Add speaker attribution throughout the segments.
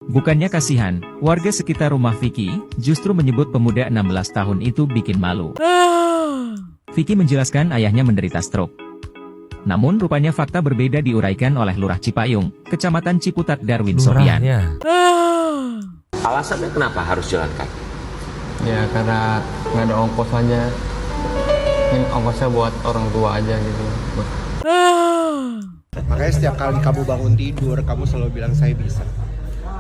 Speaker 1: Bukannya kasihan, warga sekitar rumah Vicky justru menyebut pemuda 16 tahun itu bikin malu. Vicky menjelaskan ayahnya menderita stroke. Namun rupanya fakta berbeda diuraikan oleh Lurah Cipayung, Kecamatan Ciputat Darwin Sofian.
Speaker 2: Alasannya kenapa harus jalan kaki?
Speaker 3: Ya karena nggak ada ongkos aja. Ini ongkosnya buat orang tua aja gitu.
Speaker 4: Makanya setiap kali kamu bangun tidur, kamu selalu bilang saya bisa,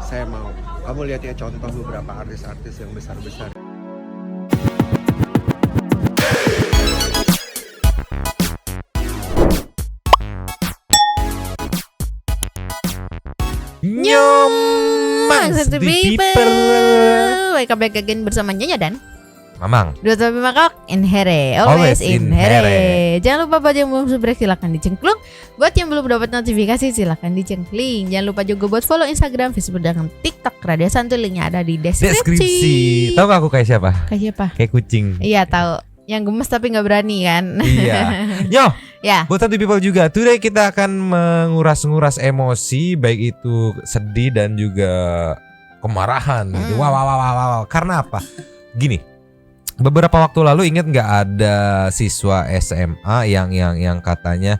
Speaker 4: saya mau. Kamu lihat ya contoh beberapa artis-artis yang besar-besar.
Speaker 5: Nyomang people. Welcome back again bersama Nyonya dan
Speaker 6: Mamang.
Speaker 5: Dua Tapi Makok in here, always in here. Jangan lupa buat yang belum subscribe silahkan dicengklung. Buat yang belum dapat notifikasi silahkan dicengkling. Jangan lupa juga buat follow Instagram, Facebook, dan TikTok Radio Santuy. Linknya ada di deskripsi.
Speaker 6: Tahu gak aku kayak siapa?
Speaker 5: Kayak siapa?
Speaker 6: Kayak kucing.
Speaker 5: Iya tahu. Yang gemes tapi nggak berani kan?
Speaker 6: Iya. Yo.
Speaker 5: Ya.
Speaker 6: Buat Santuy People juga. Today kita akan menguras-nguras emosi, baik itu sedih dan juga kemarahan. Gitu. Wow. Karena apa? Gini. Beberapa waktu lalu ingat nggak ada siswa SMA yang katanya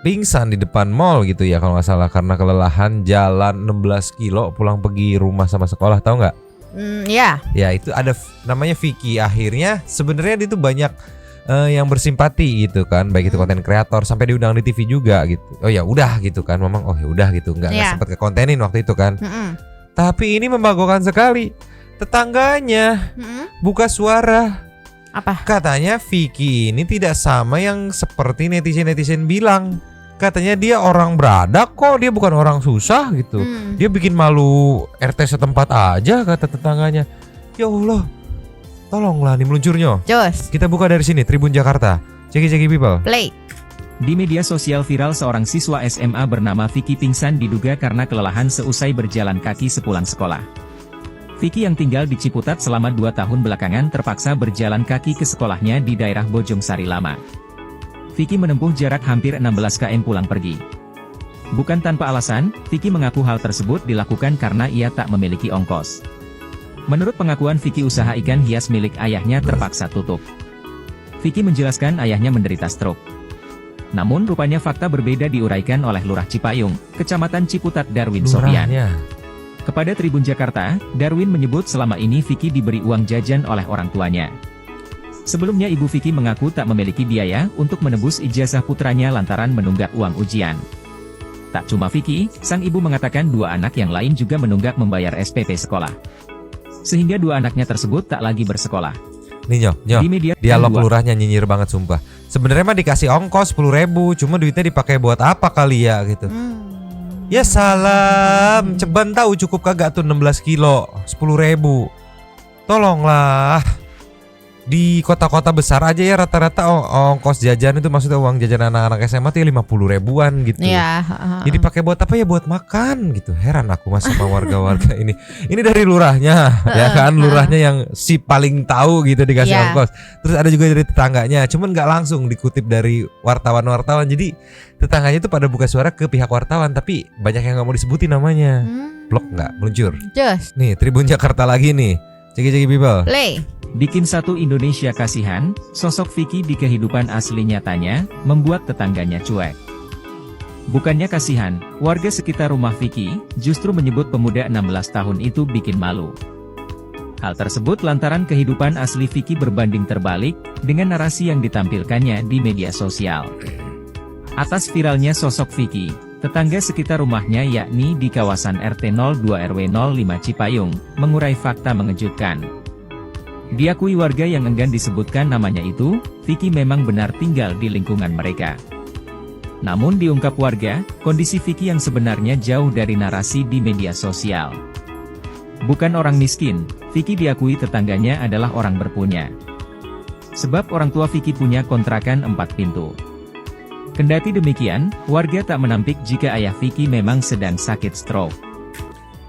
Speaker 6: pingsan di depan mall gitu ya kalau nggak salah karena kelelahan jalan 16 kilo pulang pergi rumah sama sekolah, tahu nggak?
Speaker 5: Ya.
Speaker 6: Ya itu ada namanya Vicky. Akhirnya sebenarnya dia tuh banyak yang bersimpati gitu kan, baik itu konten kreator sampai diundang di TV juga gitu. Oh ya udah gitu kan, memang oh ya udah gitu nggak sempat ke kontenin waktu itu kan. Tapi ini membanggakan sekali. Tetangganya buka suara.
Speaker 5: Apa?
Speaker 6: Katanya Vicky ini tidak sama yang seperti netizen bilang. Katanya dia orang beradak kok, dia bukan orang susah gitu. Dia bikin malu RT setempat aja kata tetangganya. Ya Allah, tolonglah nih meluncurnya.
Speaker 5: Jos.
Speaker 6: Kita buka dari sini, Tribun Jakarta. Ceki people.
Speaker 5: Play.
Speaker 1: Di media sosial viral seorang siswa SMA bernama Vicky pingsan diduga karena kelelahan seusai berjalan kaki sepulang sekolah. Vicky yang tinggal di Ciputat selama 2 tahun belakangan terpaksa berjalan kaki ke sekolahnya di daerah Bojong Sari Lama. Vicky menempuh jarak hampir 16 km pulang pergi. Bukan tanpa alasan, Vicky mengaku hal tersebut dilakukan karena ia tak memiliki ongkos. Menurut pengakuan Vicky, usaha ikan hias milik ayahnya terpaksa tutup. Vicky menjelaskan ayahnya menderita stroke. Namun rupanya fakta berbeda diuraikan oleh Lurah Cipayung, Kecamatan Ciputat Darwin Sofian. Kepada Tribun Jakarta, Darwin menyebut selama ini Vicky diberi uang jajan oleh orang tuanya. Sebelumnya ibu Vicky mengaku tak memiliki biaya untuk menebus ijazah putranya lantaran menunggak uang ujian. Tak cuma Vicky, sang ibu mengatakan 2 anak yang lain juga menunggak membayar SPP sekolah. Sehingga 2 anaknya tersebut tak lagi bersekolah.
Speaker 6: Nih Nyo,
Speaker 1: Di media
Speaker 6: dialog lurahnya nyinyir banget sumpah. Sebenarnya mah dikasih ongkos 10.000, cuma duitnya dipakai buat apa kali ya gitu. Ya salam, ceban tahu cukup kagak tuh 16 kilo 10.000. Tolonglah. Di kota-kota besar aja ya rata-rata ongkos jajan itu maksudnya uang jajan anak-anak SMA tuh 50 ribuan gitu.
Speaker 5: Ya,
Speaker 6: Jadi pakai buat apa ya? Buat makan gitu. Heran aku mas sama warga-warga ini. Ini dari lurahnya ya kan, lurahnya yang si paling tahu gitu dikasih ongkos. Terus ada juga dari tetangganya, cuman nggak langsung dikutip dari wartawan-wartawan. Jadi tetangganya itu pada buka suara ke pihak wartawan, tapi banyak yang nggak mau disebutin namanya. Blok nggak, meluncur.
Speaker 5: Jos.
Speaker 6: Nih Tribun Jakarta lagi nih. Ceki people.
Speaker 5: Play.
Speaker 1: Bikin satu Indonesia kasihan, sosok Vicky di kehidupan asli nyatanya, membuat tetangganya cuek. Bukannya kasihan, warga sekitar rumah Vicky, justru menyebut pemuda 16 tahun itu bikin malu. Hal tersebut lantaran kehidupan asli Vicky berbanding terbalik, dengan narasi yang ditampilkannya di media sosial. Atas viralnya sosok Vicky, tetangga sekitar rumahnya yakni di kawasan RT 02 RW 05 Cipayung, mengurai fakta mengejutkan. Diakui warga yang enggan disebutkan namanya itu, Vicky memang benar tinggal di lingkungan mereka. Namun diungkap warga, kondisi Vicky yang sebenarnya jauh dari narasi di media sosial. Bukan orang miskin, Vicky diakui tetangganya adalah orang berpunya. Sebab orang tua Vicky punya kontrakan 4 pintu. Kendati demikian, warga tak menampik jika ayah Vicky memang sedang sakit stroke.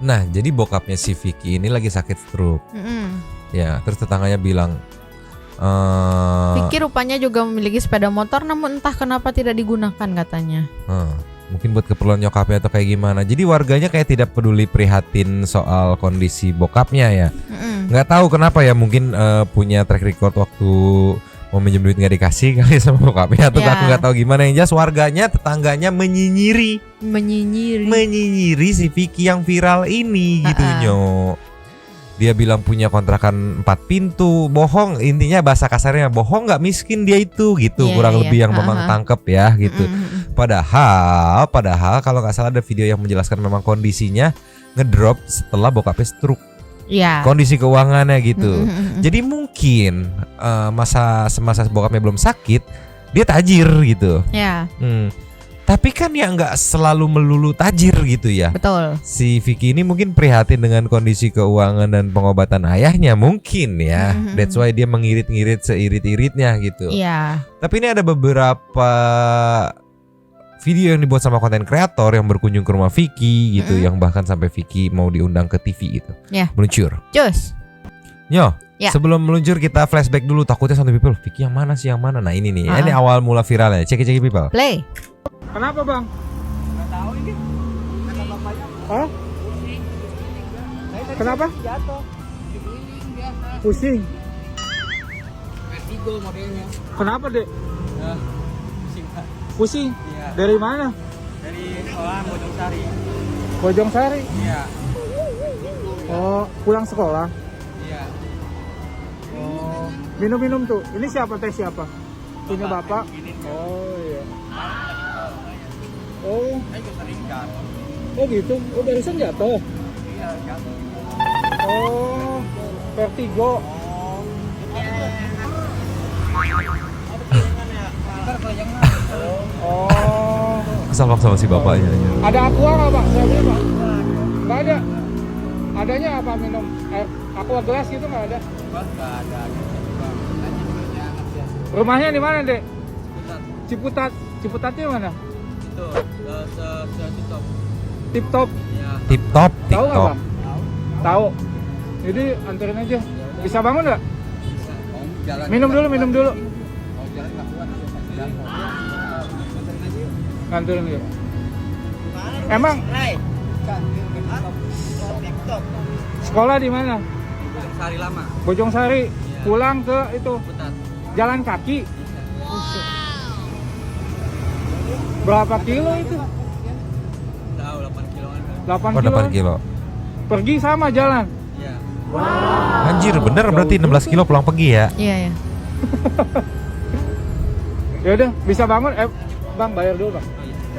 Speaker 6: Nah, jadi bokapnya si Vicky ini lagi sakit stroke. Ya, terus tetangganya bilang
Speaker 5: Vicky rupanya juga memiliki sepeda motor namun entah kenapa tidak digunakan katanya.
Speaker 6: Mungkin buat keperluan nyokapnya atau kayak gimana. Jadi warganya kayak tidak peduli prihatin soal kondisi bokapnya ya. Nggak tahu kenapa ya, mungkin punya track record waktu mau minjem duit nggak dikasih kali sama bokapnya, atau aku nggak tahu gimana. Yang jelas warganya, tetangganya menyinyiri si Vicky yang viral ini gitu Nyo. Dia bilang punya kontrakan 4 pintu, bohong, intinya bahasa kasarnya bohong nggak miskin dia itu gitu, kurang lebih yang memang tangkep ya gitu. Padahal kalau nggak salah ada video yang menjelaskan memang kondisinya ngedrop setelah bokapnya stroke. Kondisi keuangannya gitu. Jadi mungkin semasa bokapnya belum sakit dia tajir gitu. Tapi kan ya nggak selalu melulu tajir gitu ya.
Speaker 5: Betul.
Speaker 6: Si Vicky ini mungkin prihatin dengan kondisi keuangan dan pengobatan ayahnya mungkin ya. That's why dia mengirit-ngirit seirit-iritnya gitu. Tapi ini ada beberapa video yang dibuat sama konten kreator yang berkunjung ke rumah Vicky gitu, yang bahkan sampai Vicky mau diundang ke TV gitu. Meluncur.
Speaker 5: Cus.
Speaker 6: Nyo, sebelum meluncur kita flashback dulu, takutnya Santuy People, Vicky yang mana sih yang mana? Nah ini nih, ini awal mula viralnya. Cek People.
Speaker 5: Play.
Speaker 2: Kenapa bang? Nggak tahu ini. Kata bapaknya. Hah? Kenapa? Jatuh. Pusing. Vertigo modelnya. Kenapa dek? Ya, pusing. Iya. Dari mana? Dari sekolah Bojongsari. Bojongsari? Iya. Oh, pulang sekolah? Iya. Oh, minum-minum tuh. Ini siapa teh siapa? Punya bapak? Oh iya. Oh, oh gitu. Oh barusan jatuh. Iya jatuh. Oh, vertigo. Oh.
Speaker 6: Asal sama si bapaknya.
Speaker 2: Ada aqua nggak pak? Saya beli pak. Nggak ada. Adanya apa minum? Aqua gelas gitu nggak ada? Nggak ada. Rumahnya di mana dek? Ciputat. Ciputatnya mana? Tip top.
Speaker 6: Tahu nggak bang?
Speaker 2: Tahu. Jadi anterin aja. Bisa bangun nggak? Minum dulu. Nganterin aja. Emang? Sekolah di mana? Bojongsari lama. Bojongsari. Pulang ke itu. Jalan kaki. Berapa kilo itu? Tahu 8 kiloan. 8
Speaker 6: kilo.
Speaker 2: Pergi sama jalan. Iya.
Speaker 6: Wow. Anjir, bener berarti 16 kilo pulang pergi ya?
Speaker 5: Iya.
Speaker 2: Ya udah, bisa bangun. Bang, bayar dulu, Bang.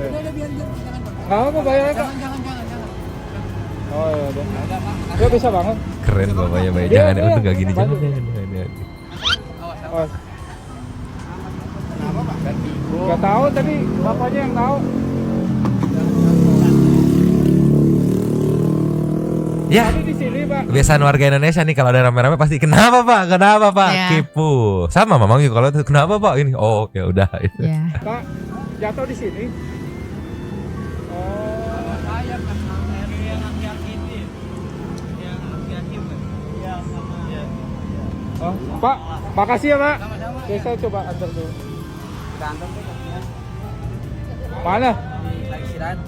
Speaker 2: Udah biar jangan. Enggak bayar aja. Jangan. Oh, ya udah. Ya bisa bangun.
Speaker 6: Keren bapaknya, Bay. Jangan udah enggak gini jangan.
Speaker 2: Awas. Gak tahu tadi bapaknya yang tahu.
Speaker 6: Ya.
Speaker 2: Tadi di sini, Pak.
Speaker 6: Kebiasaan warga Indonesia nih kalau ada rame-rame pasti kenapa Pak? Kipu. Sama Mamang juga kalau itu kenapa Pak ini? Oh, oke udah itu.
Speaker 2: Pak, jatuh di sini. Oh, saya kan yang hati-hati ini. Yang hati-hati. Oh, Pak, makasih ya, Pak. Saya coba antar dulu. Mana? Lagi istirahat.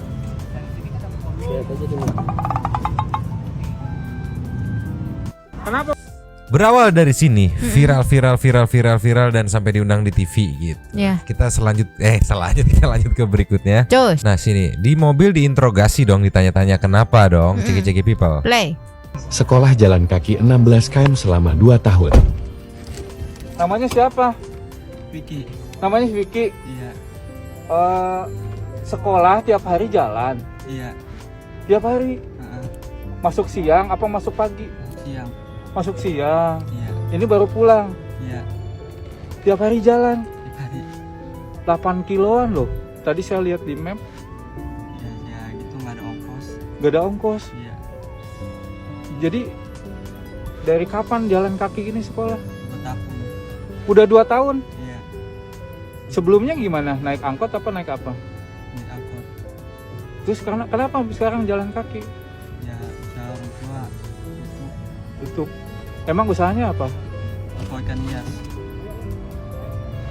Speaker 2: Kenapa?
Speaker 6: Berawal dari sini, viral dan sampai diundang di TV gitu. Kita kita lanjut ke berikutnya.
Speaker 5: Cus.
Speaker 6: Nah sini, di mobil diinterogasi dong, ditanya-tanya kenapa dong, Ceki People.
Speaker 5: Play.
Speaker 7: Sekolah jalan kaki 16 km selama 2 tahun.
Speaker 2: Namanya siapa?
Speaker 8: Vicky.
Speaker 2: Namanya Vicky.
Speaker 8: Iya.
Speaker 2: Sekolah tiap hari jalan.
Speaker 8: Iya.
Speaker 2: Tiap hari. Masuk siang apa masuk pagi?
Speaker 8: Siang.
Speaker 2: Masuk siang.
Speaker 8: Iya.
Speaker 2: Ini baru pulang.
Speaker 8: Iya.
Speaker 2: Tiap hari jalan.
Speaker 8: Tiap hari.
Speaker 2: 8 kiloan loh. Tadi saya lihat di map.
Speaker 8: Ya gitu nggak ada ongkos.
Speaker 2: Gak ada ongkos.
Speaker 8: Iya.
Speaker 2: Jadi dari kapan jalan kaki ini sekolah?
Speaker 8: 2 tahun.
Speaker 2: Udah 2 tahun.
Speaker 8: Iya.
Speaker 2: Sebelumnya gimana? Naik angkot apa naik apa?
Speaker 8: Naik angkot.
Speaker 2: Terus kenapa sekarang jalan kaki?
Speaker 8: Ya usaha orang tua.
Speaker 2: Tutup. Emang usahanya apa?
Speaker 8: Toko ikan hias.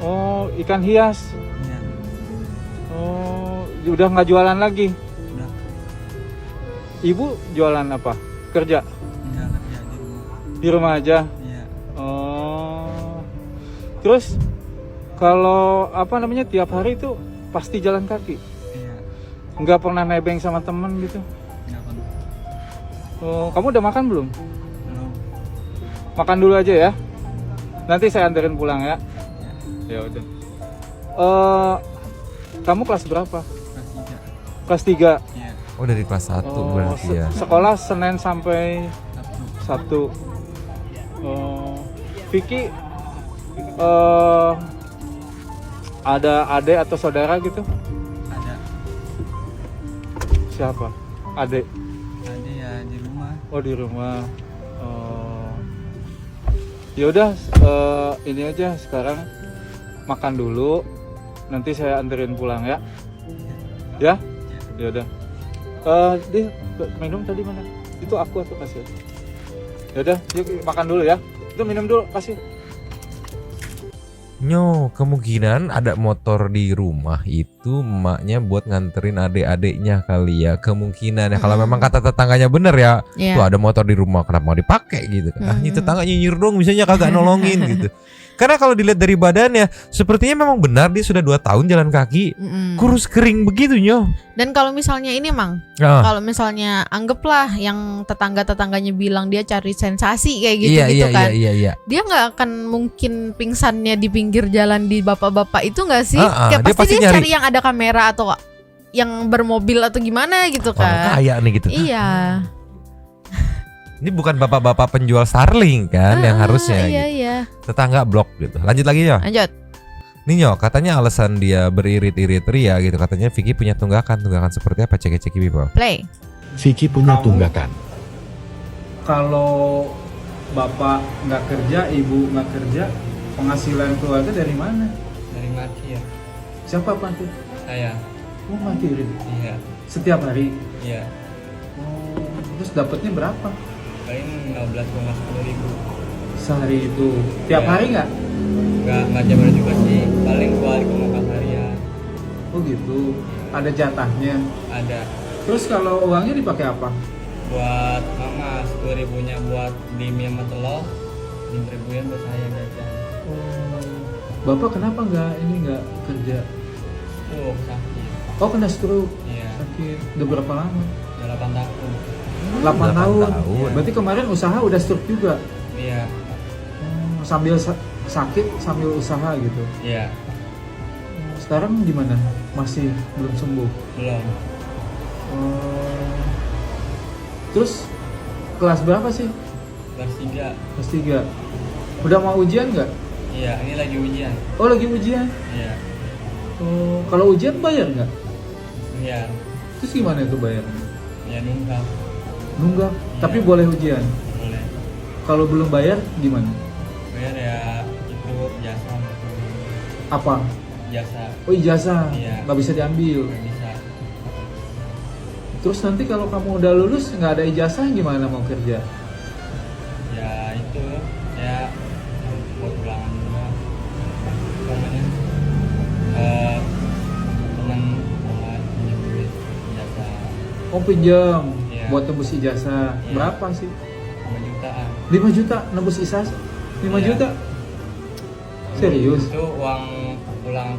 Speaker 2: Oh, ikan hias.
Speaker 8: Iya.
Speaker 2: Oh, udah nggak jualan lagi.
Speaker 8: Udah.
Speaker 2: Ibu jualan apa? Kerja
Speaker 8: Iya, kerja di rumah.
Speaker 2: di rumah aja.
Speaker 8: Iya.
Speaker 2: Oh. Terus kalau apa namanya tiap hari itu pasti jalan kaki.
Speaker 8: Iya.
Speaker 2: Nggak pernah nebeng sama temen gitu.
Speaker 8: Nggak pernah.
Speaker 2: Oh, kamu udah makan belum?
Speaker 8: Belum.
Speaker 2: Makan dulu aja ya. Nanti saya anterin pulang ya. Ya udah. Kamu kelas berapa?
Speaker 8: Kelas 3.
Speaker 2: Kelas 3.
Speaker 8: Iya.
Speaker 6: Oh dari kelas 1 berarti ya.
Speaker 2: Sekolah Senin sampai
Speaker 8: Sabtu.
Speaker 2: Sabtu. Vicky ada adik atau saudara gitu?
Speaker 8: Ada.
Speaker 2: Siapa? Adik.
Speaker 8: Ada ya di rumah.
Speaker 2: Oh di rumah. Ya udah ini aja sekarang makan dulu. Nanti saya anterin pulang ya. Ya? Ya udah. Dia minum tadi mana? Itu aku kasih. Ya udah, yuk makan dulu ya. Itu minum dulu kasih.
Speaker 6: Nyo, kemungkinan ada motor di rumah itu emaknya buat nganterin adik-adiknya kali ya. Kemungkinan ya kalau memang kata tetangganya bener ya.
Speaker 5: Iya.
Speaker 6: Tuh ada motor di rumah kenapa mau dipakai gitu kan. Ah, ini tetangga nyinyir dong misalnya kagak nolongin gitu. Karena kalau dilihat dari badannya sepertinya memang benar dia sudah 2 tahun jalan kaki. Kurus kering begitu Nyo.
Speaker 5: Dan kalau misalnya ini Mang,
Speaker 6: Ah.
Speaker 5: kalau misalnya anggaplah yang tetangga-tetangganya bilang dia cari sensasi kayak gitu
Speaker 6: Iya,
Speaker 5: gitu
Speaker 6: iya,
Speaker 5: kan.
Speaker 6: iya.
Speaker 5: Dia nggak akan mungkin pingsannya di pinggir jalan di bapak-bapak itu nggak sih? Kayak
Speaker 6: dia
Speaker 5: pasti
Speaker 6: pasti
Speaker 5: dia
Speaker 6: nyari-
Speaker 5: cari yang ada kamera atau yang bermobil atau gimana gitu
Speaker 6: Orang
Speaker 5: kan.
Speaker 6: kaya nih gitu.
Speaker 5: Iya.
Speaker 6: Ini bukan bapak-bapak penjual Starling kan yang harusnya
Speaker 5: Iya
Speaker 6: gitu.
Speaker 5: iya.
Speaker 6: Tetangga blok gitu. Lanjut lagi Nyo.
Speaker 5: Lanjut.
Speaker 6: Nih Nyo, katanya alasan dia beririt-irit ria gitu. Katanya Vicky punya tunggakan. Tunggakan seperti apa? Cek people.
Speaker 5: Play.
Speaker 7: Vicky punya tunggakan.
Speaker 2: Kalau bapak nggak kerja, ibu nggak kerja, penghasilan keluarga dari mana?
Speaker 8: Dari mati ya.
Speaker 2: Siapa Pak?
Speaker 8: Saya.
Speaker 2: Oh mati
Speaker 8: Iya.
Speaker 2: setiap hari.
Speaker 8: Iya.
Speaker 2: Oh, terus dapatnya berapa?
Speaker 8: Paling 15,10 ribu.
Speaker 2: Sehari itu tiap
Speaker 8: Ya.
Speaker 2: hari nggak?
Speaker 8: Nggak jam juga sih. Paling 2 hari makan harian.
Speaker 2: Oh gitu. Ada jatahnya.
Speaker 8: Ada.
Speaker 2: Terus kalau uangnya dipakai apa?
Speaker 8: Buat mama 10 ribunya buat beli mie sama telur. 5 ribunya buat saya jajan.
Speaker 2: Bapak kenapa nggak kerja?
Speaker 8: Tuh sakit.
Speaker 2: Oh kena stroke.
Speaker 8: Iya.
Speaker 2: Sakit. Udah berapa lama?
Speaker 8: Udah 8 tahun.
Speaker 2: 8 tahun.
Speaker 6: tahun.
Speaker 2: Berarti kemarin usaha udah stroke juga.
Speaker 8: Iya.
Speaker 2: Sambil sakit sambil usaha gitu.
Speaker 8: Iya.
Speaker 2: Sekarang gimana? Masih belum sembuh.
Speaker 8: Belum.
Speaker 2: Terus kelas berapa sih?
Speaker 8: Kelas 3.
Speaker 2: Kelas 3. Udah mau ujian nggak?
Speaker 8: Iya, ini lagi ujian.
Speaker 2: Oh lagi ujian.
Speaker 8: Iya.
Speaker 2: Oh, kalau ujian bayar nggak?
Speaker 8: Iya.
Speaker 2: Terus gimana itu bayarnya?
Speaker 8: Ya nunggak.
Speaker 2: Nunggak.
Speaker 8: Iya.
Speaker 2: Tapi boleh ujian.
Speaker 8: Boleh.
Speaker 2: Kalau belum bayar gimana?
Speaker 8: Bayar ya itu jasa gitu.
Speaker 2: Apa?
Speaker 8: Jasa.
Speaker 2: Oh ijazah.
Speaker 8: Iya.
Speaker 2: Nggak bisa diambil.
Speaker 8: Nggak bisa.
Speaker 2: Terus nanti kalau kamu udah lulus nggak ada ijazah gimana mau kerja?
Speaker 8: Ya itu ya buat ulangan juga. Namanya teman pinjam duit jasa
Speaker 2: Oh pinjam
Speaker 8: Iya.
Speaker 2: buat tembus ijazah.
Speaker 8: Iya.
Speaker 2: Berapa sih?
Speaker 8: 5 jutaan.
Speaker 2: 5 juta nembus ijazah? 5
Speaker 8: Iya.
Speaker 2: juta? Serius?
Speaker 8: Itu uang ulangan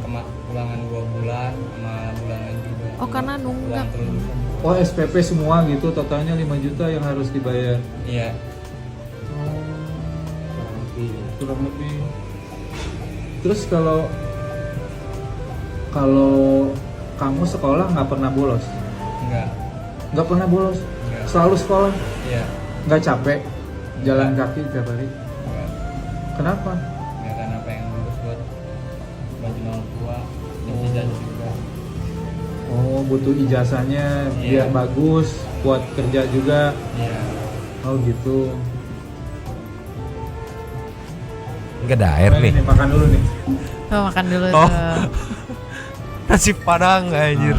Speaker 8: 2 bulan sama bulanan juga.
Speaker 5: Oh karena nunggak.
Speaker 8: Uang kelulusan.
Speaker 2: Oh SPP semua gitu totalnya 5 juta yang harus dibayar.
Speaker 8: Iya.
Speaker 2: Kurang lebih. Terus kalau kamu sekolah nggak pernah bolos?
Speaker 8: Enggak.
Speaker 2: Nggak pernah bolos?
Speaker 8: Enggak.
Speaker 2: Selalu sekolah?
Speaker 8: Iya.
Speaker 2: Nggak capek? Jalan
Speaker 8: Enggak.
Speaker 2: kaki tiap hari?
Speaker 8: Enggak.
Speaker 2: Kenapa?
Speaker 8: Ya karena pengen lulus buat bantuin orang tua dan ijazah juga.
Speaker 2: Oh butuh ijazahnya biar
Speaker 8: Iya.
Speaker 2: bagus buat kerja juga.
Speaker 8: Iya.
Speaker 2: Oh gitu.
Speaker 6: Enggak ada air nih.
Speaker 2: Nih, makan dulu nih.
Speaker 5: Oh, makan dulu
Speaker 6: Oh.
Speaker 5: tuh.
Speaker 6: Nasi Padang anjir.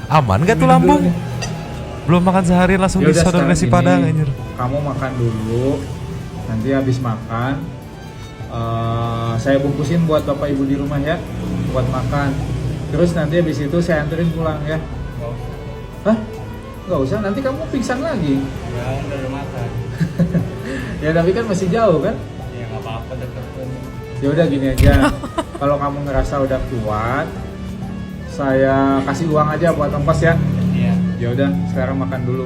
Speaker 6: Aman gak tuh
Speaker 2: Minum
Speaker 6: lambung?
Speaker 2: dulu nih.
Speaker 6: Belum makan sehari langsung
Speaker 2: Ya udah,
Speaker 6: disodor
Speaker 2: sekarang
Speaker 6: nasi
Speaker 2: gini,
Speaker 6: Padang anjir.
Speaker 2: Kamu makan dulu. Nanti habis makan saya bungkusin buat bapak ibu di rumah ya, buat makan. Terus nanti habis itu saya anterin pulang ya. Hah? Nggak usah, nanti kamu pingsan lagi.
Speaker 8: Ya udah makan.
Speaker 2: Ya tapi kan masih jauh kan?
Speaker 8: Ya nggak apa-apa, deket pun.
Speaker 2: Ya udah gini aja. Kalau kamu ngerasa udah kuat, saya kasih uang aja buat ongkos ya.
Speaker 8: Iya.
Speaker 2: Ya udah, sekarang makan dulu.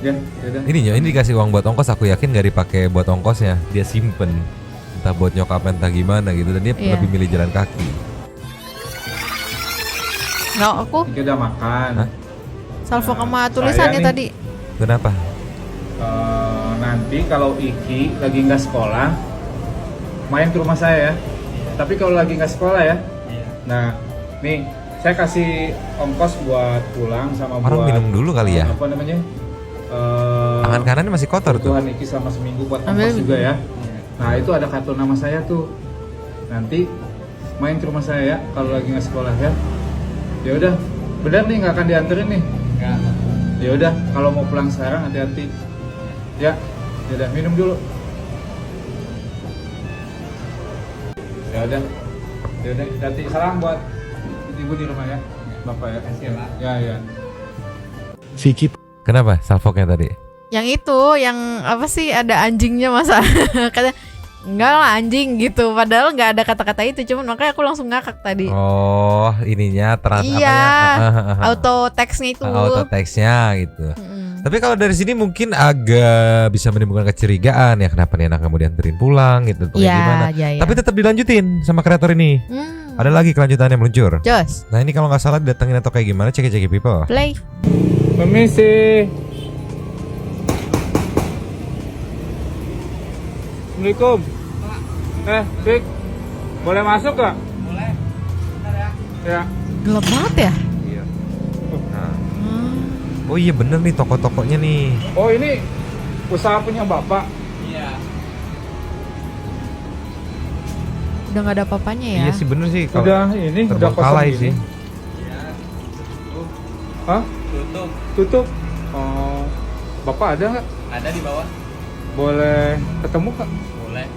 Speaker 2: Ya udah.
Speaker 6: Ini dikasih uang buat ongkos, aku yakin gak dipakai buat ongkosnya, dia simpen entah buat nyokap entah gimana gitu, dan dia
Speaker 5: Iya.
Speaker 6: lebih milih jalan kaki.
Speaker 5: Nggak, aku
Speaker 2: Iki udah makan.
Speaker 6: Hah?
Speaker 5: salvo
Speaker 2: Nah,
Speaker 5: sama
Speaker 2: saya
Speaker 5: tulisannya
Speaker 2: nih.
Speaker 5: tadi.
Speaker 6: Kenapa?
Speaker 2: Nanti kalau Iki lagi nggak sekolah, main ke rumah saya ya. Tapi kalau lagi nggak sekolah ya,
Speaker 8: Iya.
Speaker 2: nah nih saya kasih ongkos buat pulang sama
Speaker 6: Orang
Speaker 2: buat
Speaker 6: minum dulu kali ya.
Speaker 2: apa namanya?
Speaker 6: Tangan kanannya masih kotor tuh.
Speaker 2: Kebutuhan Iki sama seminggu buat
Speaker 5: Ambil.
Speaker 2: ongkos juga ya. Nah itu ada kartu nama saya tuh. Nanti main ke rumah saya ya kalau lagi nggak sekolah ya. Ya udah, benar nih nggak akan dianterin nih.
Speaker 8: Enggak.
Speaker 2: Ya udah, kalau mau pulang sekarang hati-hati. Ya, ya udah minum dulu. Ya udah, hati-hati. Salam buat ibu di rumah ya, bapak ya.
Speaker 8: Makasih ya, Pak.
Speaker 2: Ya ya.
Speaker 7: Vicky
Speaker 6: Kenapa salvoknya tadi?
Speaker 5: Yang itu, yang apa sih, ada anjingnya masa? Kata enggak lah anjing gitu. Padahal nggak ada kata-kata itu, cuman makanya aku langsung ngakak tadi.
Speaker 6: Oh, ininya
Speaker 5: Iya, auto text-nya itu.
Speaker 6: auto text-nya gitu.
Speaker 5: Mm-mm.
Speaker 6: Tapi kalau dari sini mungkin agak bisa menimbulkan kecurigaan ya, kenapa nih anak kamu dianterin pulang gitu atau kayak
Speaker 5: Iya,
Speaker 6: gimana.
Speaker 5: iya, iya.
Speaker 6: Tapi tetap dilanjutin sama kreator ini. Ada lagi kelanjutannya meluncur.
Speaker 5: Jos,
Speaker 6: Nah ini kalau nggak salah didatengin atau kayak gimana, cek people.
Speaker 5: play.
Speaker 2: Permisi. Assalamualaikum. Fik, boleh masuk gak?
Speaker 8: Boleh. Bentar ya.
Speaker 2: Ya.
Speaker 5: Gelap banget ya?
Speaker 2: Iya.
Speaker 6: Nah. Oh iya bener nih toko-tokonya nih.
Speaker 2: Oh ini usaha punya bapak.
Speaker 8: Iya.
Speaker 5: Udah nggak ada apa-apanya ya?
Speaker 6: Iya sih bener sih. Kalau
Speaker 2: Udah ini, udah
Speaker 6: terbengkalai
Speaker 2: kosong
Speaker 6: sih.
Speaker 2: sih.
Speaker 8: Iya.
Speaker 2: Hah?
Speaker 8: Tutup.
Speaker 2: Tutup. Oh, bapak ada nggak?
Speaker 8: Ada di bawah.
Speaker 2: Boleh ketemu kak?
Speaker 8: Boleh.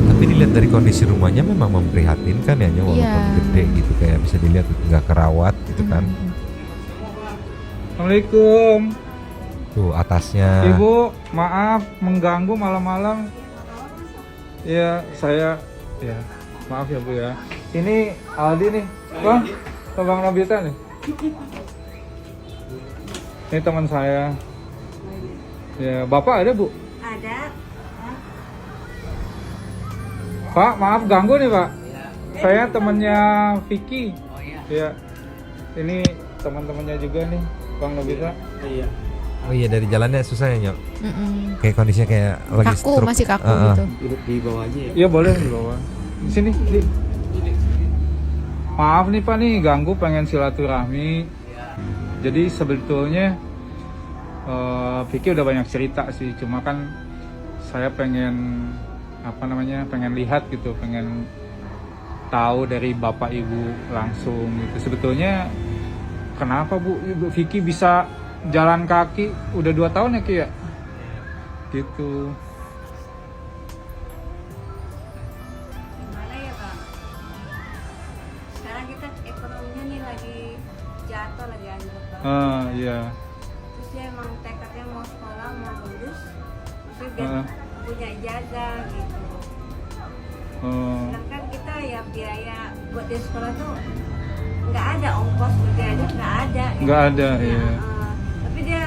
Speaker 6: Tapi dilihat dari kondisi rumahnya memang memprihatinkan ya, walaupun
Speaker 5: Iya.
Speaker 6: gede gitu, kayak bisa dilihat nggak kerawat gitu kan.
Speaker 2: Assalamualaikum.
Speaker 6: Tuh atasnya.
Speaker 2: Ibu, maaf mengganggu malam-malam. Iya, saya ya. Maaf ya Bu ya. Ini Aldi nih. Bang, Bang Nobita nih. Ini teman saya. Ya, Bapak ada, Bu?
Speaker 9: Ada.
Speaker 2: Pak, maaf ganggu nih, Pak. Saya temannya Vicky.
Speaker 8: Oh iya.
Speaker 2: Ya. Ini teman-temannya juga nih, Bang Nobita.
Speaker 8: Iya.
Speaker 6: Oh iya dari jalannya susah ya Nyok.
Speaker 5: Mm-mm.
Speaker 6: Kayak kondisinya kayak lagi
Speaker 5: Kaku,
Speaker 6: stroke.
Speaker 5: masih kaku
Speaker 6: Heeh.
Speaker 5: gitu.
Speaker 8: Duduk di bawah aja ya.
Speaker 2: Iya, boleh di bawah. Di sini, di. Maaf nih Pak nih ganggu, pengen silaturahmi. Jadi sebetulnya Vicky udah banyak cerita sih, cuma kan saya pengen pengen lihat gitu, pengen tahu dari bapak ibu langsung gitu. Sebetulnya kenapa Bu Ibu Vicky bisa jalan kaki udah 2 tahun ya Ki ya? Gitu.
Speaker 9: Gimana ya Pak? Sekarang kita ekonominya nih lagi jatuh, lagi anjlok banget.
Speaker 2: Iya.
Speaker 9: Terus dia emang tekadnya mau sekolah, mau lulus, terus dia biar punya ijazah gitu. Sedangkan kita ya biaya buat dia sekolah tuh nggak ada, ongkos buat dia aja nggak ada.
Speaker 2: Nggak ada, iya.
Speaker 9: Tapi dia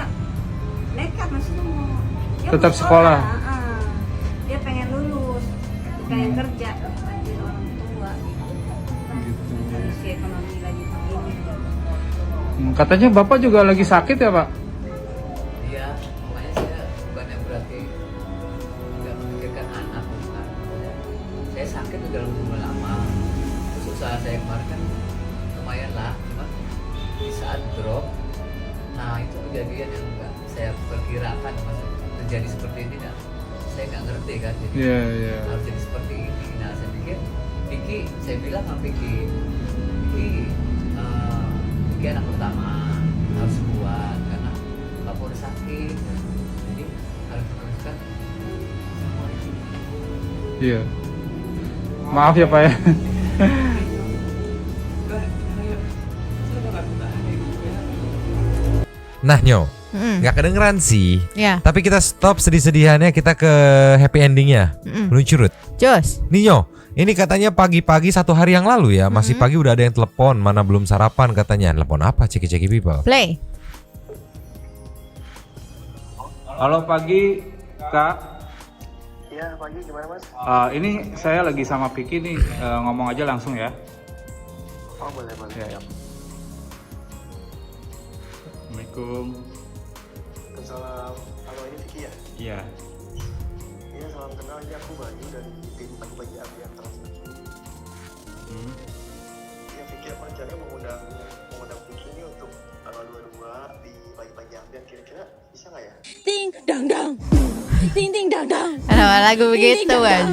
Speaker 9: nekat, maksudnya mau dia
Speaker 2: Tetap
Speaker 9: mau
Speaker 2: sekolah.
Speaker 9: Dia pengen lulus, pengen kerja, bantuin orang tua. Kondisi ekonomi lagi begini.
Speaker 2: Katanya Bapak juga lagi sakit ya Pak?
Speaker 10: Iya, makanya saya bukannya berarti nggak memikirkan anak, bukan. Saya sakit udah lama. Terus usaha saya kemarin kan lumayan lah, cuma di saat drop, nah itu kejadian yang nggak saya perkirakan, maksudnya terjadi seperti ini, nah saya nggak ngerti kan, jadi
Speaker 2: Iya.
Speaker 10: harus jadi seperti ini. Nah saya pikir, Vicky, saya bilang sama Vicky anak pertama harus kuat karena bapak udah sakit, jadi harus meneruskan semua itu.
Speaker 2: Iya. Maaf ya Pak ya.
Speaker 6: Nah Nyo, nggak kedengeran sih.
Speaker 5: Ya.
Speaker 6: Tapi kita stop sedih-sedihannya, kita ke happy endingnya. Meluncurut.
Speaker 5: Jos.
Speaker 6: Nih Nyo, ini katanya pagi-pagi 1 hari yang lalu ya, masih pagi udah ada yang telepon, mana belum sarapan katanya. Telepon apa? Ceki-ceki people.
Speaker 5: Play.
Speaker 2: Halo pagi Kak.
Speaker 4: Iya pagi gimana Mas?
Speaker 2: Ini saya lagi sama Vicky nih, ngomong aja langsung ya.
Speaker 4: Oh boleh.
Speaker 2: Ya. Assalamualaikum.
Speaker 4: Salam. Halo ini Vicky ya?
Speaker 2: Iya.
Speaker 4: Iya salam kenal, ini aku Bayu dari tim pagi-pagi Ambiar Trans. Iya Vicky, aku rencananya mengundang Vicky ini untuk tanggal 22 di pagi-pagi Ambiar, kira-kira bisa nggak ya?
Speaker 11: Ting dang dang. Ting ting dang dang.
Speaker 5: Ada lagu begitu kan.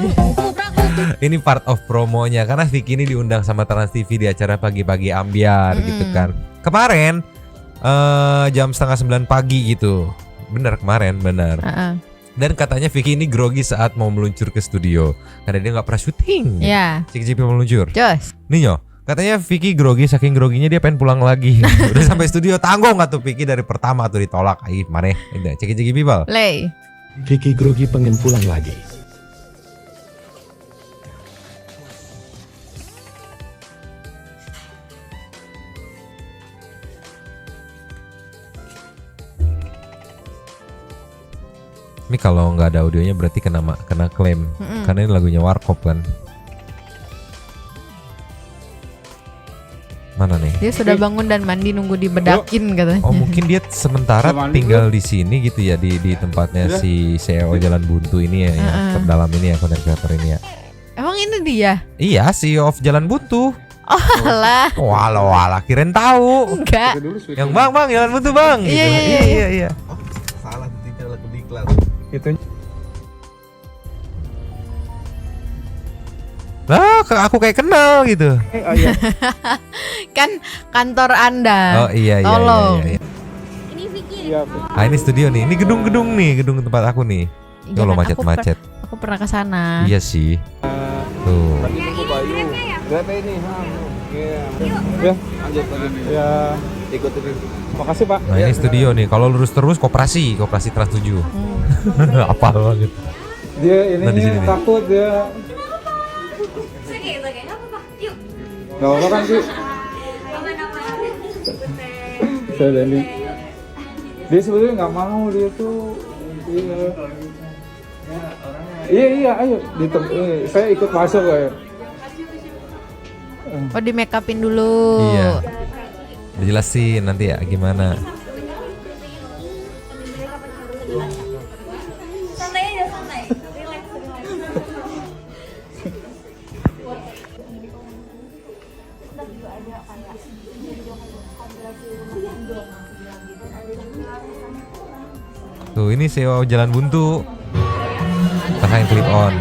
Speaker 6: Ini part of promonya karena Vicky ini diundang sama Trans TV di acara pagi-pagi Ambiar gitu kan. Kemarin jam 8:30 pagi gitu. Bener kemarin, bener. Dan katanya Vicky ini grogi saat mau meluncur ke studio karena dia nggak pernah syuting.
Speaker 5: Iya.
Speaker 6: Cek-cek meluncur.
Speaker 5: Jos.
Speaker 6: Nih Nyo, katanya Vicky grogi, saking groginya dia pengen pulang lagi. Udah sampai studio, tanggung nggak tuh Vicky dari pertama tuh ditolak. Mana? Cek-cek people.
Speaker 5: Play.
Speaker 7: Vicky grogi pengen pulang lagi.
Speaker 6: Ini kalau nggak ada audionya berarti kena klaim. Karena ini lagunya Warkop kan. Mana nih?
Speaker 5: Dia sudah bangun dan mandi nunggu dibedakin katanya.
Speaker 6: Oh mungkin dia sementara tinggal di sini gitu ya, di tempatnya si CEO Jalan Buntu ini ya, yang terdalam ini ya, content creator ini ya.
Speaker 5: Emang ini dia?
Speaker 6: Iya, CEO of Jalan Buntu.
Speaker 5: Oh alah.
Speaker 6: Walah, kirain tahu.
Speaker 5: Enggak.
Speaker 6: Yang bang Jalan Buntu bang.
Speaker 5: Iya,
Speaker 6: gitu. Iya.
Speaker 4: Salah titik lagu diklat.
Speaker 2: Itu.
Speaker 6: Lah, aku kayak kenal gitu.
Speaker 2: Iya.
Speaker 5: Kan kantor Anda.
Speaker 6: Oh iya.
Speaker 5: Tolong.
Speaker 6: Iya.
Speaker 11: Ini Vicky.
Speaker 2: Iya.
Speaker 6: Ini studio nih. Ini gedung tempat aku nih. Tuh lo macet-macet.
Speaker 5: Aku pernah ke sana.
Speaker 6: Iya sih. Tuh.
Speaker 4: Aku Bayu. Berapa ini?
Speaker 2: Ya, lanjut. Ya.
Speaker 4: Ikut ini.
Speaker 2: Makasih Pak.
Speaker 6: Nah ini studio nih. Kalau lurus terus koperasi Trans 7. Apa banget.
Speaker 2: Dia ini
Speaker 6: Nah, di sini nih.
Speaker 2: takut dia. Gak apa-apa kan sih. Saya Dani. Dia sebetulnya nggak mau, dia tuh. Iya, ayo. Saya ikut masuk ya.
Speaker 5: Oh di make upin dulu.
Speaker 6: Iya. Dijelasin nanti ya gimana.
Speaker 9: Santai aja, santai. Relax.
Speaker 6: Tuh ini CEO Jalan Buntu. Pasain clip on.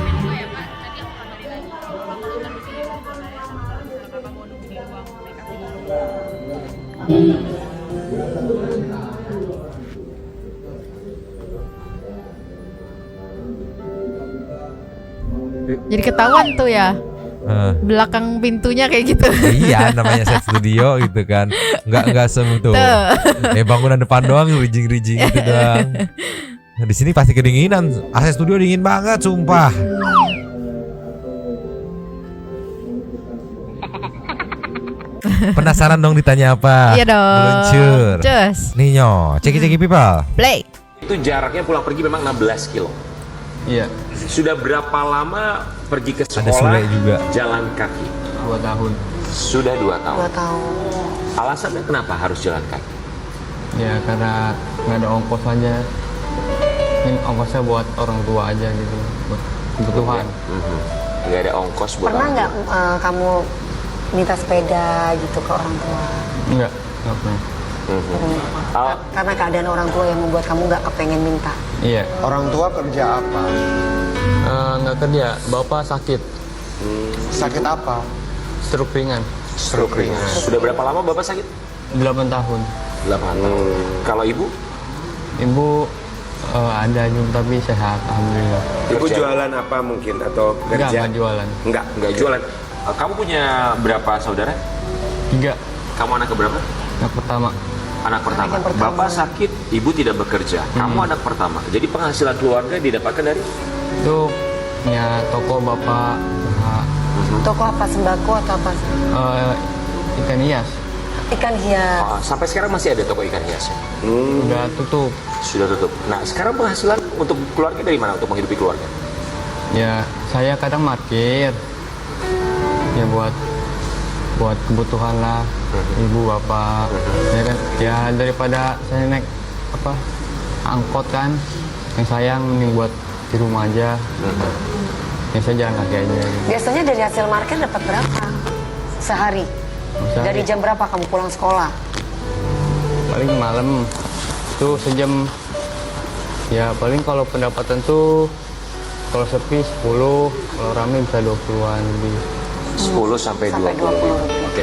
Speaker 5: Jadi ketahuan tuh ya. Belakang pintunya kayak gitu.
Speaker 6: Iya, namanya set studio gitu kan. Enggak semutu. Bangunan depan doang rijing-rijing gitu doang. Nah, di sini pasti kedinginan. AC studio dingin banget, sumpah. Penasaran dong ditanya apa?
Speaker 5: Iya dong.
Speaker 6: Meluncur.
Speaker 5: Cus.
Speaker 6: Nih Nyo, ceki people.
Speaker 5: Play.
Speaker 12: Itu jaraknya pulang pergi memang 16 kilo.
Speaker 3: Iya.
Speaker 12: Sudah berapa lama pergi ke
Speaker 6: Ada
Speaker 12: sekolah
Speaker 6: Sule juga.
Speaker 12: jalan kaki?
Speaker 3: 2 tahun.
Speaker 12: Sudah 2 tahun.
Speaker 9: 2 tahun.
Speaker 12: Alasannya kenapa harus jalan kaki?
Speaker 3: Ya karena nggak ada ongkos aja. Ini ongkosnya buat orang tua aja gitu, buat kebutuhan.
Speaker 12: Nggak ada ongkos buat
Speaker 9: Pernah
Speaker 12: orang
Speaker 9: nggak
Speaker 12: tua.
Speaker 9: kamu minta sepeda gitu ke orang tua?
Speaker 3: Nggak pernah.
Speaker 9: Karena keadaan orang tua yang membuat kamu nggak kepengen minta.
Speaker 3: Iya.
Speaker 4: Orang tua kerja apa?
Speaker 3: Nggak kerja, bapak sakit.
Speaker 4: Sakit apa?
Speaker 3: Stroke ringan.
Speaker 12: Stroke ringan. Sudah berapa lama bapak sakit?
Speaker 3: 8 tahun.
Speaker 12: 8 tahun. Kalau ibu?
Speaker 3: Ibu Ada juga tapi sehat, alhamdulillah.
Speaker 12: Ibu jualan apa mungkin atau kerja?
Speaker 3: Enggak jualan.
Speaker 12: Enggak jualan. Kamu punya berapa saudara?
Speaker 3: 3.
Speaker 12: Kamu anak keberapa?
Speaker 3: Yang pertama.
Speaker 12: Anak pertama. Bapak sakit, ibu tidak bekerja. Kamu anak pertama. Jadi penghasilan keluarga didapatkan dari?
Speaker 3: Itu punya toko bapak.
Speaker 13: Toko apa, sembako atau apa?
Speaker 3: Ikan hias.
Speaker 13: Ikan hias.
Speaker 12: Sampai sekarang masih ada toko ikan hias?
Speaker 3: Sudah tutup.
Speaker 12: Sudah tutup. Nah sekarang penghasilan untuk keluarga dari mana untuk menghidupi keluarga?
Speaker 3: Ya saya kadang parkir. Ya buat kebutuhan lah, ibu bapak. Ya kan, ya daripada saya naik angkot kan, yang sayang mending buat di rumah aja. Ya saya jalan kaki aja.
Speaker 13: Biasanya dari hasil parkir dapat berapa sehari? Dari jam berapa kamu pulang sekolah?
Speaker 3: Paling malam tuh sejam. Ya paling kalau pendapatan tuh kalau sepi 10, kalau rame bisa 20-an lebih.
Speaker 12: 10 sampai 20. Oke.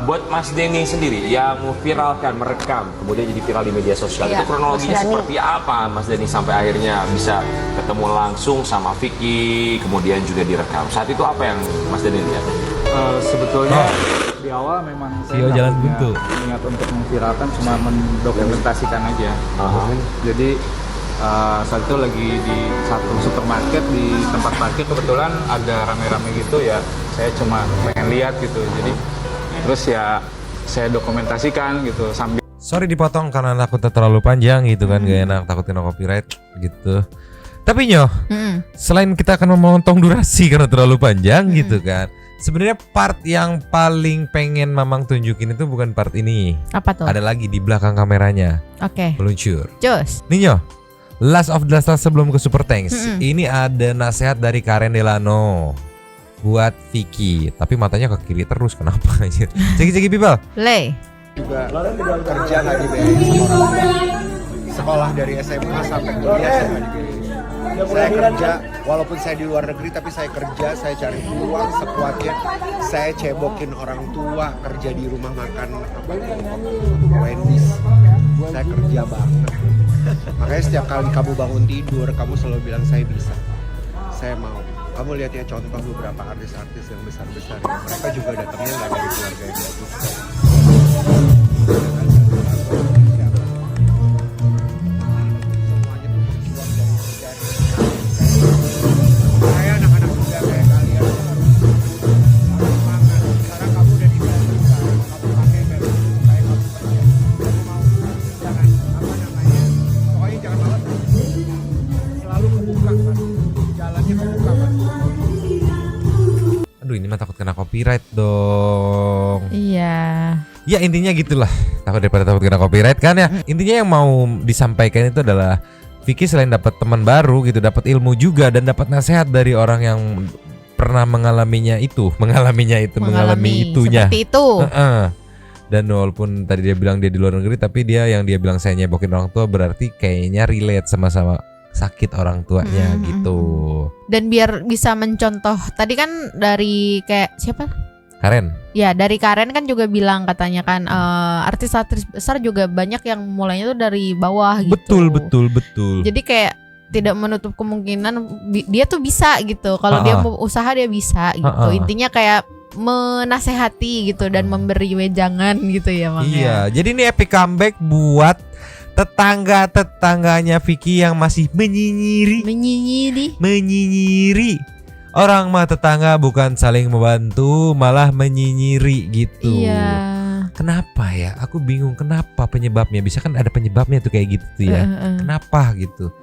Speaker 12: Buat Mas Denny sendiri yang viralkan, merekam, kemudian jadi viral di media sosial, itu kronologinya seperti apa Mas Denny sampai akhirnya bisa ketemu langsung sama Vicky, kemudian juga direkam. Saat itu apa yang Mas Denny lihat?
Speaker 2: Sebetulnya di awal memang saya
Speaker 6: jalan
Speaker 2: punya
Speaker 6: buntu.
Speaker 2: niat untuk memviralkan, cuma mendokumentasikan aja. Jadi saat itu lagi di satu supermarket di tempat parkir, kebetulan ada rame-rame gitu ya, saya cuma pengen lihat gitu, jadi terus ya saya dokumentasikan gitu sambil.
Speaker 6: Sorry dipotong karena takutnya terlalu panjang gitu kan, gak enak, takut kena copyright gitu. Tapi Nyoh, selain kita akan memotong durasi karena terlalu panjang gitu kan, sebenarnya part yang paling pengen Mamang tunjukin itu bukan part ini.
Speaker 5: Apa tuh?
Speaker 6: Ada lagi di belakang kameranya.
Speaker 5: Oke.
Speaker 6: Meluncur.
Speaker 5: Cus.
Speaker 6: Nih Nyoh, last of the last sebelum ke Super Thanks. Ini ada nasihat dari Karen Delano buat Vicky, tapi matanya ke kiri terus, kenapa anjir? Ceki people.
Speaker 5: Le.
Speaker 4: Juga kerja nggak dibiayain sama orang tua. Sekolah dari SMA sampai kuliah saya nggak dibiayain. Saya kerja, walaupun saya di luar negeri, tapi saya kerja, saya cari uang sekuatnya. Saya cebokin orang tua, kerja di rumah makan Wendy's. Saya kerja banget. Makanya setiap kali kamu bangun tidur, kamu selalu bilang saya bisa, saya mau. Kamu lihat ya contoh beberapa artis-artis yang besar-besar, mereka juga datangnya nggak dari keluarga yang bagus. Saya anak-anak muda kayak kalian harus semangat. Sekarang kamu udah di Belanda, kamu pakai baju kayak kamu kerja. Kamu mau jangan pokoknya jangan malas. Selalu kebuka kan, jalannya kebuka kan.
Speaker 6: Aduh ini mah takut kena copyright dong.
Speaker 5: Iya.
Speaker 6: Ya intinya gitulah, takut kena copyright kan ya. Intinya yang mau disampaikan itu adalah Vicky selain dapat teman baru gitu, dapat ilmu juga dan dapat nasihat dari orang yang pernah mengalami itunya.
Speaker 5: Seperti itu.
Speaker 6: Dan walaupun tadi dia bilang dia di luar negeri, tapi dia bilang saya nyebokin orang tua, berarti kayaknya relate sama-sama sakit orang tuanya gitu.
Speaker 5: Dan biar bisa mencontoh, tadi kan dari kayak siapa?
Speaker 6: Karen.
Speaker 5: Ya dari Karen kan juga bilang katanya kan artis-artis besar juga banyak yang mulainya tuh dari bawah gitu.
Speaker 6: Betul.
Speaker 5: Jadi kayak tidak menutup kemungkinan dia tuh bisa gitu. Kalau dia mau usaha dia bisa gitu. Intinya kayak menasehati gitu dan memberi wejangan gitu ya Mang.
Speaker 6: Iya, jadi ini epic comeback buat tetangga-tetangganya Vicky yang masih menyinyiri. Orang mah tetangga bukan saling membantu, malah menyinyiri gitu.
Speaker 5: Iya.
Speaker 6: Kenapa ya? Aku bingung kenapa penyebabnya. Bisa kan ada penyebabnya tuh kayak gitu tuh ya. Kenapa gitu?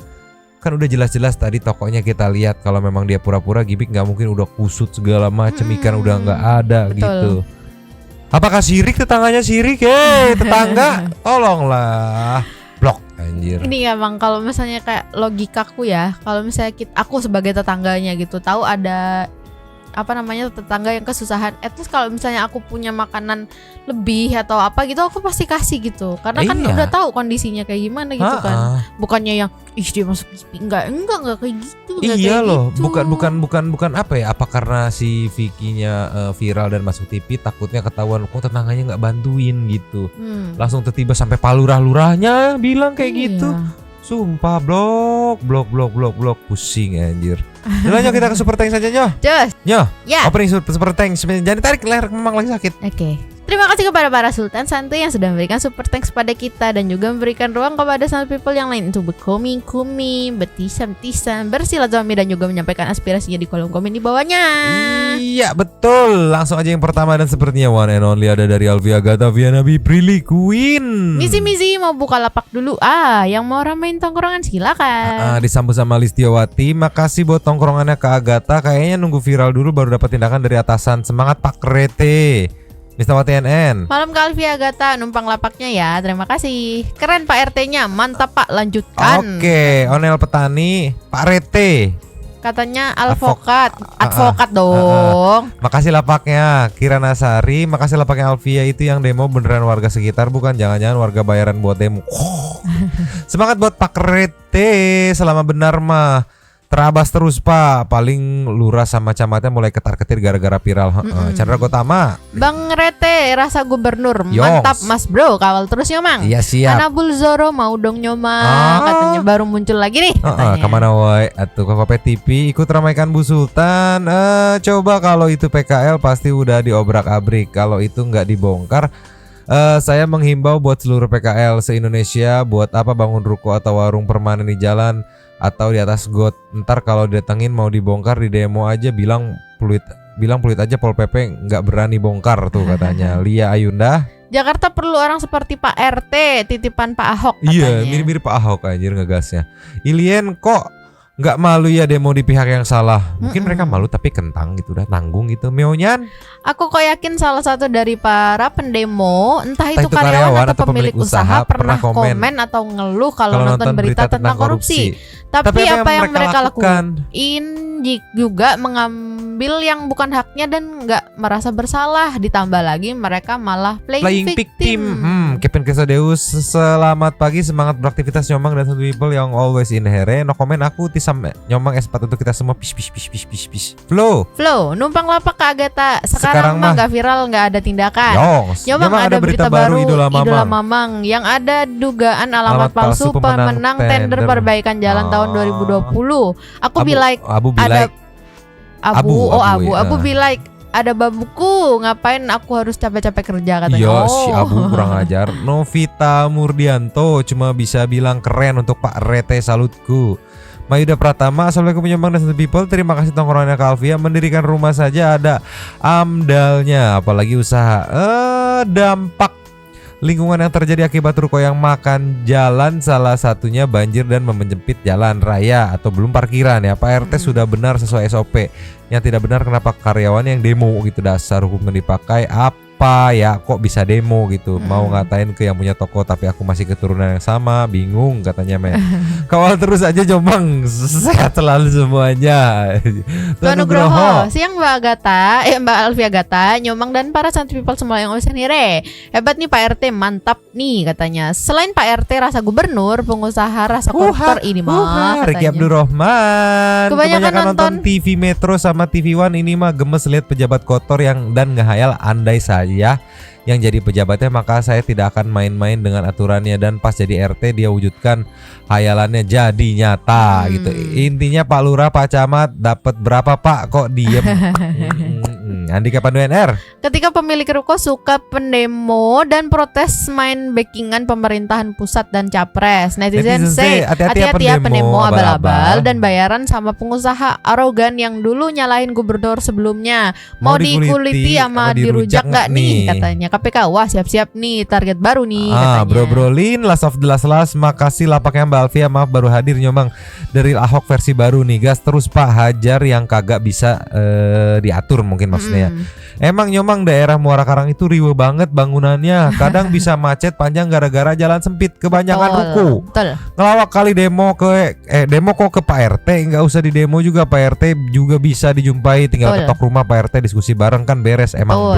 Speaker 6: Kan udah jelas-jelas tadi tokonya kita lihat kalau memang dia pura-pura gimmick, nggak mungkin udah kusut segala macam, ikan udah nggak ada. Betul. Gitu. Apakah sirik tetangganya sirik? Tetangga, tolonglah. Blok anjir.
Speaker 5: Ini ya Bang, kalau misalnya kayak logikaku ya, kalau misalnya aku sebagai tetangganya gitu, tahu ada tetangga yang kesusahan, at least kalau misalnya aku punya makanan lebih atau apa gitu, aku pasti kasih gitu, karena kan udah tahu kondisinya kayak gimana gitu kan. Bukannya yang dia masuk TV, enggak kayak gitu.
Speaker 6: Iya loh, gitu. bukan apa ya? Apa karena si Vicky-nya viral dan masuk TV takutnya ketahuan kok tetangganya nggak bantuin gitu. Langsung tiba-tiba sampai palurah-lurahnya bilang kayak gitu. Sumpah blok pusing anjir. Udah Nyo, kita ke Super Thanks saja Nyo.
Speaker 5: Cus.
Speaker 6: Nyo.
Speaker 5: Ya.
Speaker 6: Opening Super Thanks. Jangan tarik leher, memang lagi sakit.
Speaker 5: Oke. Terima kasih kepada para sultan santuy yang sudah memberikan super thanks kepada kita dan juga memberikan ruang kepada santuy people yang lain untuk berkoming-koming, bertisam-tisam, bersilaturahmi dan juga menyampaikan aspirasinya di kolom komen di bawahnya.
Speaker 6: Iya betul. Langsung aja yang pertama dan sepertinya one and only ada dari Alfia Agatha Vianabi Prilly Queen.
Speaker 5: Misi mau buka lapak dulu. Yang mau ramein tongkrongan silakan.
Speaker 6: Disambut sama Listiawati. Makasih buat tongkrongannya ke Agatha. Kayaknya nunggu viral dulu baru dapat tindakan dari atasan. Semangat Pak Rete. Listiawati NN.
Speaker 5: Malam ke Alfia Agatha, numpang lapaknya ya. Terima kasih. Keren Pak RT-nya. Mantap Pak, lanjutkan.
Speaker 6: Oke, Onel Petani, Pak Rete.
Speaker 5: Katanya advokat dong.
Speaker 6: Makasih lapaknya Kirana Sari. Makasih lapaknya Alfia. Itu yang demo beneran warga sekitar, bukan jangan-jangan warga bayaran buat demo. Semangat buat Pak Rete. Selama benar mah terabas terus Pak. Paling lurah sama camatnya mulai ketar-ketir gara-gara viral. Chandra Gotama.
Speaker 5: Bang Rete rasa gubernur.
Speaker 6: Yongs.
Speaker 5: Mantap Mas Bro. Kawal terus Nyomang.
Speaker 6: Iya siap.
Speaker 5: Anabul Zoro mau dong Nyomang. Katanya baru muncul lagi nih.
Speaker 6: Kemana woi? Atuh ke Kope TV ikut ramaikan Bu Sultan. Coba kalau itu PKL pasti udah diobrak-abrik. Kalau itu nggak dibongkar, saya menghimbau buat seluruh PKL se-Indonesia, buat apa bangun ruko atau warung permanen di jalan atau di atas got. Ntar kalau didatengin mau dibongkar di demo aja bilang peluit aja Pol PP nggak berani bongkar tuh katanya. Lia Ayunda.
Speaker 5: Jakarta perlu orang seperti Pak RT, titipan Pak Ahok katanya.
Speaker 6: Iya, mirip-mirip Pak Ahok anjir ngegasnya. Ilien kok nggak malu ya demo di pihak yang salah. Mungkin mereka malu tapi kentang gitu, udah tanggung gitu. Meonyan.
Speaker 5: Aku kok yakin salah satu dari para pendemo, entah itu karyawan atau pemilik usaha pernah komen atau ngeluh kalau nonton berita tentang korupsi. Tapi apa yang mereka lakukan? Juga mengambil yang bukan haknya dan nggak merasa bersalah. Ditambah lagi mereka malah playing victim.
Speaker 6: Kevin Kesadeus, selamat pagi, semangat beraktivitas Nyomang dan satu people yang always in here. No comment, aku tisam Nyomang S4 untuk kita semua. Pish. Flow,
Speaker 5: numpang lapak ke Agatha. Sekarang mah gak viral, gak ada tindakan. Nyomang ada berita baru Idola Mamang yang ada dugaan alamat palsu pemenang tender perbaikan jalan tahun 2020. Aku Abu Bilaik ada babuku, ngapain aku harus capek-capek kerja katanya.
Speaker 6: Si Abu kurang ajar. Novita Murdianto cuma bisa bilang keren untuk Pak Rete, salutku. Mayuda Pratama, assalamualaikum Nyomang dan satu people. Terima kasih tongkrongannya ke Alfia. Mendirikan rumah saja ada amdalnya, apalagi usaha. Dampak lingkungan yang terjadi akibat ruko yang makan jalan, salah satunya banjir dan menyempit jalan raya atau belum parkiran ya. Pak RT sudah benar sesuai SOP. Yang tidak benar kenapa karyawan yang demo gitu, dasar hukum yang dipakai apa ya, kok bisa demo gitu. Mau ngatain ke yang punya toko tapi aku masih keturunan yang sama, bingung katanya men. Kawal terus aja Nyomang, sehat selalu semuanya.
Speaker 5: Tuan Nugroho, siang Mbak Agatha, Mbak Alfia Agatha, Nyomang dan para santri people semua yang urusan hire. Hebat nih Pak RT, mantap nih katanya. Selain Pak RT rasa gubernur, pengusaha rasa koruptor ini mah
Speaker 6: Riki Abdurrahman. Kebanyakan nonton TV Metro sama TV One ini mah gemes lihat pejabat kotor yang dan ngehayal. Andai saya yang jadi pejabatnya maka saya tidak akan main-main dengan aturannya, dan pas jadi RT dia wujudkan hayalannya jadi nyata gitu. Intinya Pak Lurah, Pak Camat dapat berapa Pak kok diem. Andika Pandu NR.
Speaker 5: Ketika pemilik ruko suka pendemo dan protes main backingan pemerintahan pusat dan capres. Netizen say hati-hati ya pendemo abal-abal dan bayaran sama pengusaha arogan yang dulu nyalahin gubernur sebelumnya. Mau dikuliti sama dirujak nggak nih katanya. KPK wah siap-siap nih target baru nih katanya.
Speaker 6: Bro-brolin last of the last, makasih lapaknya Mbak Alfia, maaf baru hadir Nyomang dari Ahok versi baru nih. Gas terus Pak, hajar yang kagak bisa diatur mungkin maksudnya. Emang Nyomang daerah Muara Karang itu riwe banget bangunannya. Kadang bisa macet panjang gara-gara jalan sempit, kebanyakan ruko. Ngelawak kali demo kok ke Pak RT, nggak usah di demo juga, Pak RT juga bisa dijumpai, tinggal ketok rumah Pak RT diskusi bareng kan beres. Emang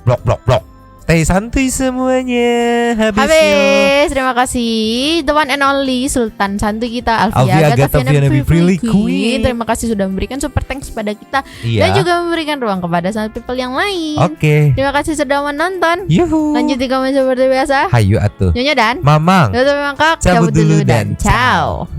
Speaker 6: blok. Teh santuy semuanya.
Speaker 5: Habis. Terima kasih the one and only Sultan Santuy kita Alfia
Speaker 6: Gataviana Prilly
Speaker 5: Queen. Terima kasih sudah memberikan super thanks pada kita dan juga memberikan ruang kepada Santuy people yang lain.
Speaker 6: Oke.
Speaker 5: Terima kasih sudah menonton.
Speaker 6: Yuhu.
Speaker 5: Lanjut di komen seperti biasa.
Speaker 6: Hayu atuh.
Speaker 5: Nyonya dan
Speaker 6: Mamang.
Speaker 5: Tutup mangkok.
Speaker 6: Cabut dulu dan
Speaker 5: ciao.